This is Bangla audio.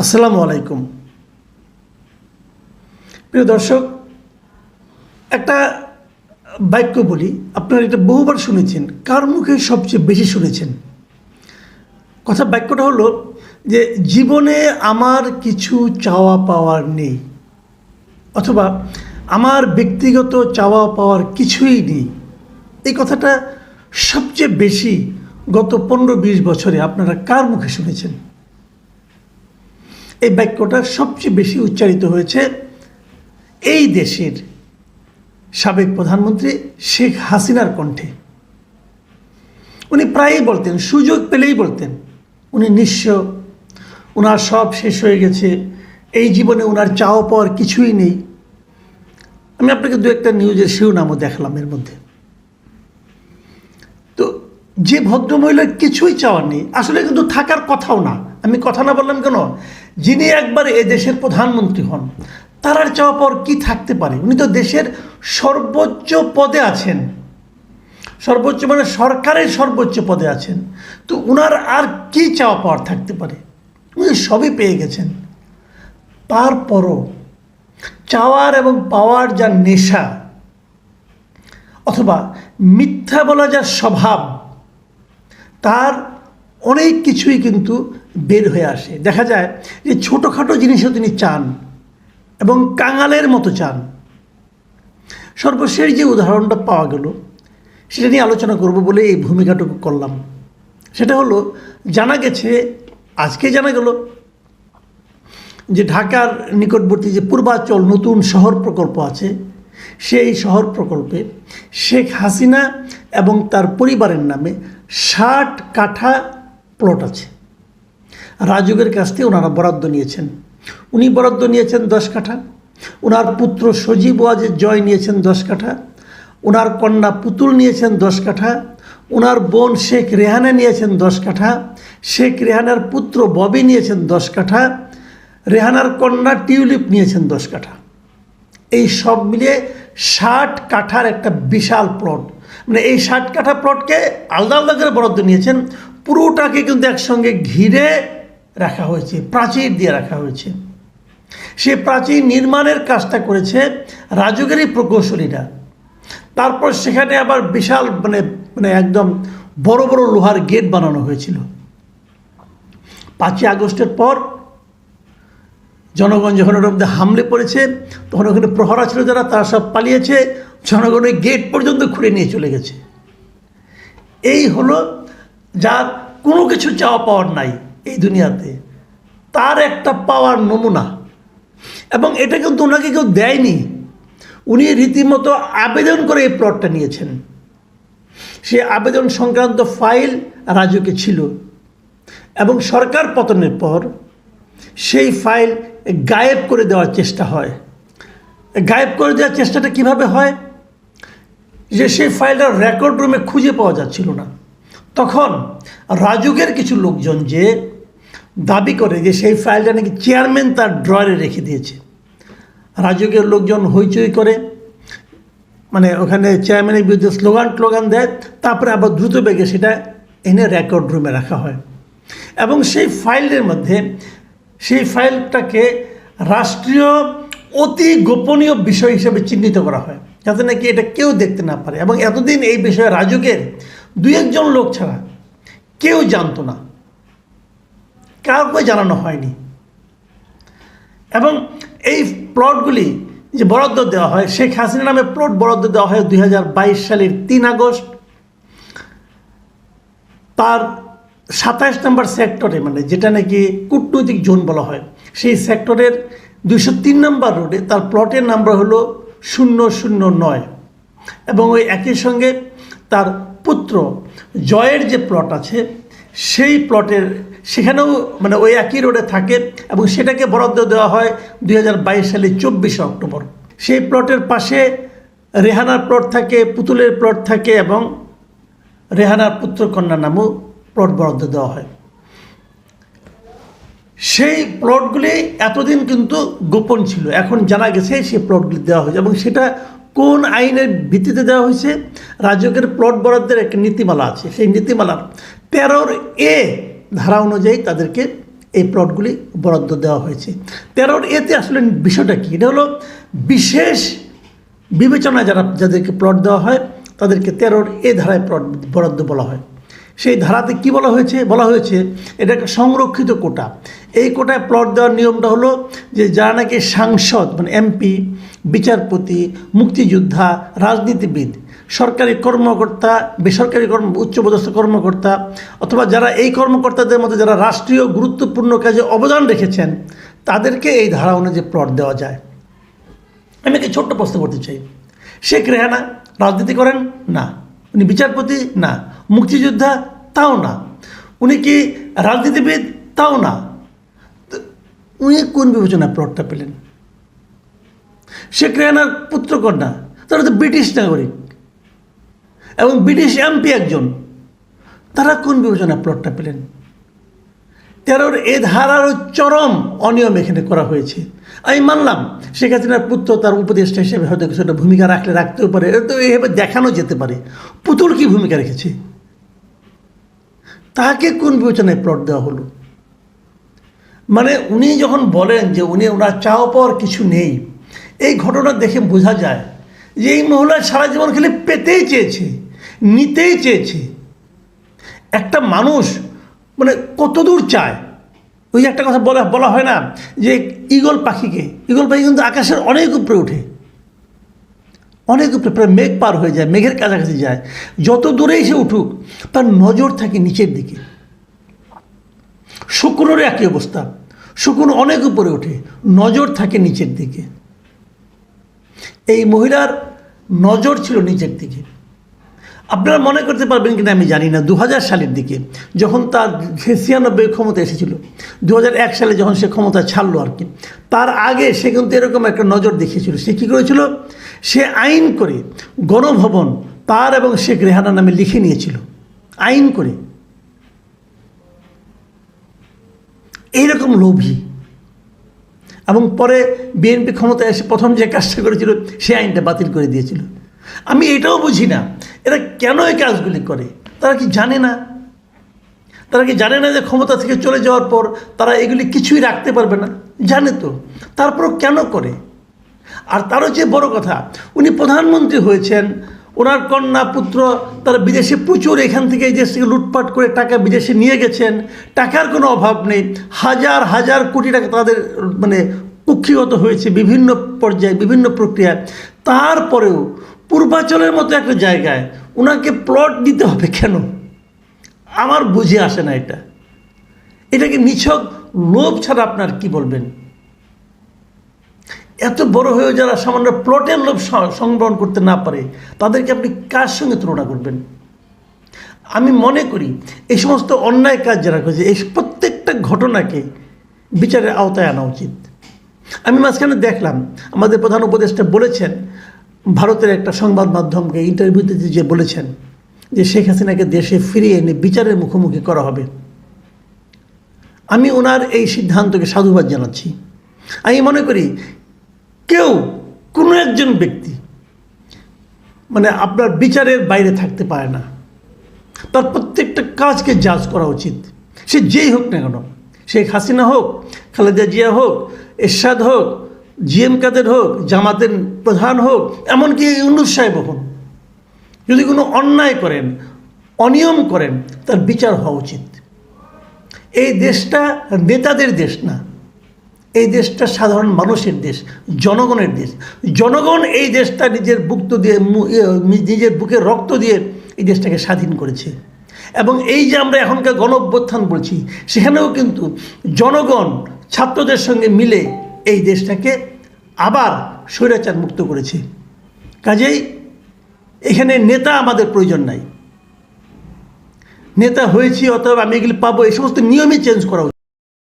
আসসালামু আলাইকুম। প্রিয় দর্শক, একটা বাক্য বলি, আপনারা এটা বহুবার শুনেছেন। কার মুখে সবচেয়ে বেশি শুনেছেন? বাক্যটা হলো যে জীবনে আমার কিছু চাওয়া পাওয়ার নেই, অথবা আমার ব্যক্তিগত চাওয়া পাওয়ার কিছুই নেই। এই কথাটা সবচেয়ে বেশি গত 15-20 বছরে আপনারা কার মুখে শুনেছেন? এই বাক্যটা সবচেয়ে বেশি উচ্চারিত হয়েছে এই দেশের সাবেক প্রধানমন্ত্রী শেখ হাসিনার কণ্ঠে। উনি প্রায়ই বলতেন, সুযোগ পেলেই বলতেন উনি নিঃস্ব, ওনার সব শেষ হয়ে গেছে, এই জীবনে ওনার চাওয়া পাওয়ার কিছুই নেই। আমি আপনাকে দু একটা নিউজের শিরোনামও দেখলাম এর মধ্যে। তো যে ভদ্রমহিলার কিছুই চাওয়ার নেই, আসলে কিন্তু থাকার কথাও না। আমি কথা না বললাম কেন? যিনি একবার এ দেশের প্রধানমন্ত্রী হন, তার আর চাওয়া পাওয়ার কী থাকতে পারে? উনি তো দেশের সর্বোচ্চ পদে আছেন, সর্বোচ্চ মানে সরকারের সর্বোচ্চ পদে আছেন। তো উনার আর কি চাওয়া পাওয়ার থাকতে পারে? উনি সবই পেয়ে গেছেন। তারপরও চাওয়ার এবং পাওয়ার যা নেশা, অথবা মিথ্যা বলা যা স্বভাব, তার অনেক কিছুই কিন্তু বের হয়ে আসে। দেখা যায় যে ছোটোখাটো জিনিসও তিনি চান এবং কাঙালের মতো চান। সর্বশেষ যে উদাহরণটা পাওয়া গেল, সেটা নিয়ে আলোচনা করব বলে এই ভূমিকাটুকু করলাম। সেটা হলো, জানা গেছে, আজকে জানা গেল যে ঢাকার নিকটবর্তী যে পূর্বাচল নতুন শহর প্রকল্প আছে, সেই শহর প্রকল্পে শেখ হাসিনা এবং তার পরিবারের নামে 60 কাঠা প্লট আছে। রাজুকের কাছ থেকে ওনারা বরাদ্দ নিয়েছেন। উনি বরাদ্দ নিয়েছেন 10 কাঠা, ওনার পুত্র সজীব ওয়াজেদ জয় নিয়েছেন 10 কাঠা, ওনার কন্যা পুতুল নিয়েছেন 10 কাঠা, ওনার বোন শেখ রেহানা নিয়েছেন 10 কাঠা, শেখ রেহানার পুত্র ববি নিয়েছেন 10 কাঠা, রেহানার কন্যা টিউলিপ নিয়েছেন 10 কাঠা। এই সব মিলিয়ে 60 কাঠার একটা বিশাল প্লট। মানে এই 60 কাঠা প্লটকে আলাদা আলাদা করে বরাদ্দ নিয়েছেন, পুরোটাকে কিন্তু একসঙ্গে ঘিরে রাখা হয়েছে, প্রাচীর দিয়ে রাখা হয়েছে। সে প্রাচীর নির্মাণের কাজটা করেছে রাজুকেরই প্রকৌশলীরা। তারপর সেখানে আবার বিশাল মানে মানে একদম বড় বড় লোহার গেট বানানো হয়েছিল। 5ই আগস্টের পর জনগণ যখন ওর মধ্যে হামলে পড়েছে, তখন ওখানে প্রহরা ছিল যারা, তারা সব পালিয়েছে, জনগণের গেট পর্যন্ত খুঁড়ে নিয়ে চলে গেছে। এই হলো যার কোনো কিছু চাওয়া পাওয়ার নাই এই দুনিয়াতে, তার একটা পাওয়ার নমুনা। এবং এটা কিন্তু ওনাকে কেউ দেয়নি, উনি রীতিমতো আবেদন করে এই প্লটটা নিয়েছেন। সে আবেদন সংক্রান্ত ফাইল রাজুকে ছিল, এবং সরকার পতনের পর সেই ফাইল গায়েব করে দেওয়ার চেষ্টা হয়। গায়েব করে দেওয়ার চেষ্টাটা কিভাবে হয়? যে সেই ফাইলটা রেকর্ড রুমে খুঁজে পাওয়া যাচ্ছিল না। তখন রাজুকের কিছু লোকজন যে দাবি করে যে সেই ফাইলটা নাকি চেয়ারম্যান তার ড্রয়ারে রেখে দিয়েছে। রাজুকের লোকজন হইচই করে, মানে ওখানে চেয়ারম্যানের বিরুদ্ধে স্লোগান দেয়, তারপরে আবার দ্রুত বেগে সেটা এনে রেকর্ড রুমে রাখা হয়। এবং সেই ফাইলের মধ্যে সেই ফাইলটাকে রাষ্ট্রীয় অতি গোপনীয় বিষয় হিসেবে চিহ্নিত করা হয়, যাতে নাকি এটা কেউ দেখতে না পারে। এবং এতদিন এই বিষয়ে রাজুকের 2-1 লোক ছাড়া কেউ জানতো না, কাউকে জানানো হয়নি। এবং এই প্লটগুলি যে বরাদ্দ দেওয়া হয়, শেখ হাসিনা নামে প্লট বরাদ্দ দেওয়া হয় 2022 সালের 3 আগস্ট। তার 27 নম্বর সেক্টরে, মানে যেটা নাকি কূটনৈতিক জোন বলা হয়, সেই সেক্টরের 203 নম্বর রোডে তার প্লটের নাম্বার হলো 009। এবং ওই একই সঙ্গে তার পুত্র জয়ের যে প্লট আছে, সেই প্লটের সেখানেও মানে ওই একই রোডে থাকে, এবং সেটাকে বরাদ্দ দেওয়া হয় 2022 সালের 24 অক্টোবর। সেই প্লটের পাশে রেহানার প্লট থাকে, পুতুলের প্লট থাকে, এবং রেহানার পুত্র কন্যা নামেও প্লট বরাদ্দ দেওয়া হয়। সেই প্লটগুলি এতদিন কিন্তু গোপন ছিল, এখন জানা গেছে সেই প্লটগুলি দেওয়া হয়েছে। এবং সেটা কোন আইনের ভিত্তিতে দেওয়া হয়েছে? রাজুকের প্লট বরাদ্দের একটা নীতিমালা আছে, সেই নীতিমালার 13A ধারা অনুযায়ী তাদেরকে এই প্লটগুলি বরাদ্দ দেওয়া হয়েছে। 13A-তে আসলে বিষয়টা কী? এটা হলো বিশেষ বিবেচনায় যাদেরকে প্লট দেওয়া হয় তাদেরকে 13A ধারায় প্লট বরাদ্দ বলা হয়। সেই ধারাতে কি বলা হয়েছে এটা একটা সংরক্ষিত কোটা। এই কোটায় প্লট দেওয়ার নিয়মটা হলো যে যারা নাকি সাংসদ মানে এমপি, বিচারপতি, মুক্তিযোদ্ধা, রাজনীতিবিদ, সরকারি কর্মকর্তা, বেসরকারি উচ্চপদস্থ কর্মকর্তা অথবা যারা এই কর্মকর্তাদের মধ্যে যারা রাষ্ট্রীয় গুরুত্বপূর্ণ কাজে অবদান রেখেছেন তাদেরকে এই ধারা অনুযায়ী প্লট দেওয়া যায়। আমি একটা ছোট্ট প্রশ্ন করতে চাই, শেখ রেহানা রাজনীতি করেন না, উনি বিচারপতি না, মুক্তিযোদ্ধা তাও না, উনি কি রাজনীতিবিদ তাও না, উনি কোন বিবেচনায় প্লটটা পেলেন? শেখ রেহানার পুত্রকন্যা, তারা তো ব্রিটিশ নাগরিক এবং ব্রিটিশ এমপি একজন, তারা কোন বিবেচনায় প্লটটা পেলেন? 13A ধারারও চরম অনিয়ম এখানে করা হয়েছে। আমি মানলাম শেখ হাসিনার পুত্র তার উপদেষ্টা হিসেবে হয়তো কিছু একটা ভূমিকা রাখতেও পারে, এটা তো এইভাবে দেখানো যেতে পারে। পুতুল কি ভূমিকা রেখেছে? তাকে কোন বিবেচনায় প্লট দেওয়া হলো? মানে উনি যখন বলেন যে ওনার চাওয়া পাওয়ার কিছু নেই, এই ঘটনা দেখে বোঝা যায় যে এই মহিলা সারা জীবন খালি পেতেই চেয়েছে, নিতেই চেয়েছে। একটা মানুষ মানে কতদূর চায়? ওই একটা কথা বলা হয় না যে ঈগল পাখি কিন্তু আকাশের অনেক উপরে ওঠে, অনেক উপরে, প্রায় মেঘ পার হয়ে যায়, মেঘের কাছাকাছি যায়। যত দূরেই সে উঠুক তার নজর থাকে নিচের দিকে। শকুনেরও একই অবস্থা, শকুন অনেক উপরে ওঠে, নজর থাকে নিচের দিকে। এই মহিলার নজর ছিল নিচের দিকে। আপনারা মনে করতে পারবেন কিনা আমি জানি না, 2000 সালের দিকে যখন তার 96 ক্ষমতা এসেছিল, 2001 সালে যখন সে ক্ষমতা ছাড়লো আর কি, তার আগে সে কিন্তু এরকম একটা নজর দেখিয়েছিল। সে কী করেছিল? সে আইন করে গণভবন তার এবং শেখ রেহানার নামে লিখে নিয়েছিল, আইন করে। এইরকম লোভী। এবং পরে বিএনপি ক্ষমতায় এসে প্রথম যে কাজটা করেছিল সে আইনটা বাতিল করে দিয়েছিল। আমি এটাও বুঝি না এরা কেন এই কাজগুলি করে। তারা কি জানে না? তারা কি জানে না যে ক্ষমতা থেকে চলে যাওয়ার পর তারা এগুলি কিছুই রাখতে পারবে না? জানে তো, তারপরও কেন করে? আর তারও যে বড় কথা, উনি প্রধানমন্ত্রী হয়েছেন, ওনার কন্যা পুত্র তারা বিদেশে প্রচুর এখান থেকে এই দেশ থেকে লুটপাট করে টাকা বিদেশে নিয়ে গেছেন, টাকার কোনো অভাব নেই, হাজার হাজার কোটি টাকা তাদের মানে কুক্ষিগত হয়েছে বিভিন্ন পর্যায়ে বিভিন্ন প্রক্রিয়ায়। তারপরেও পূর্বাঞ্চলের মতো একটা জায়গায় ওনাকে প্লট দিতে হবে কেন? আমার বুঝে আসে না এটা। এটাকে নিছক লোভ ছাড়া আপনার কি বলবেন? এত বড় হয়েও যারা সামান্য প্লটের লোভ সংবরণ করতে না পারে তাদেরকে আপনি কার সঙ্গে তুলনা করবেন? আমি মনে করি এই সমস্ত অন্যায় কাজ যারা করেছে এই প্রত্যেকটা ঘটনাকে বিচারের আওতায় আনা উচিত। আমি মাঝখানে দেখলাম আমাদের প্রধান উপদেষ্টা বলেছেন, ভারতের একটা সংবাদ মাধ্যমকে ইন্টারভিউতে যে বলেছেন যে শেখ হাসিনাকে দেশে ফিরিয়ে এনে বিচারের মুখোমুখি করা হবে। আমি ওনার এই সিদ্ধান্তকে সাধুবাদ জানাচ্ছি। আমি মনে করি কোনো একজন ব্যক্তি মানে আপনার বিচারের বাইরে থাকতে পারে না। তার প্রত্যেকটা কাজকে জাজ করা উচিত, সে যেই হোক না কেন। শেখ হাসিনা হোক, খালেদা জিয়া হোক, এরশাদ হোক, জিএম কাদের হোক, জামাতের প্রধান হোক, এমনকি ইউনূস সাহেব হন, যদি কোনো অন্যায় করেন, অনিয়ম করেন, তার বিচার হওয়া উচিত। এই দেশটা নেতাদের দেশ না, এই দেশটা সাধারণ মানুষের দেশ, জনগণের দেশ। জনগণ এই দেশটা নিজের নিজের বুকে রক্ত দিয়ে এই দেশটাকে স্বাধীন করেছে। এবং এই যে আমরা এখনকার গণ অভ্যুত্থান বলছি, সেখানেও কিন্তু জনগণ ছাত্রদের সঙ্গে মিলে এই দেশটাকে আবার স্বৈরাচার মুক্ত করেছে। কাজেই এখানে নেতা আমাদের প্রয়োজন নাই। নেতা হয়েছি অতএব আমি এগুলি পাবো, এই সমস্ত নিয়মই চেঞ্জ করা উচিত।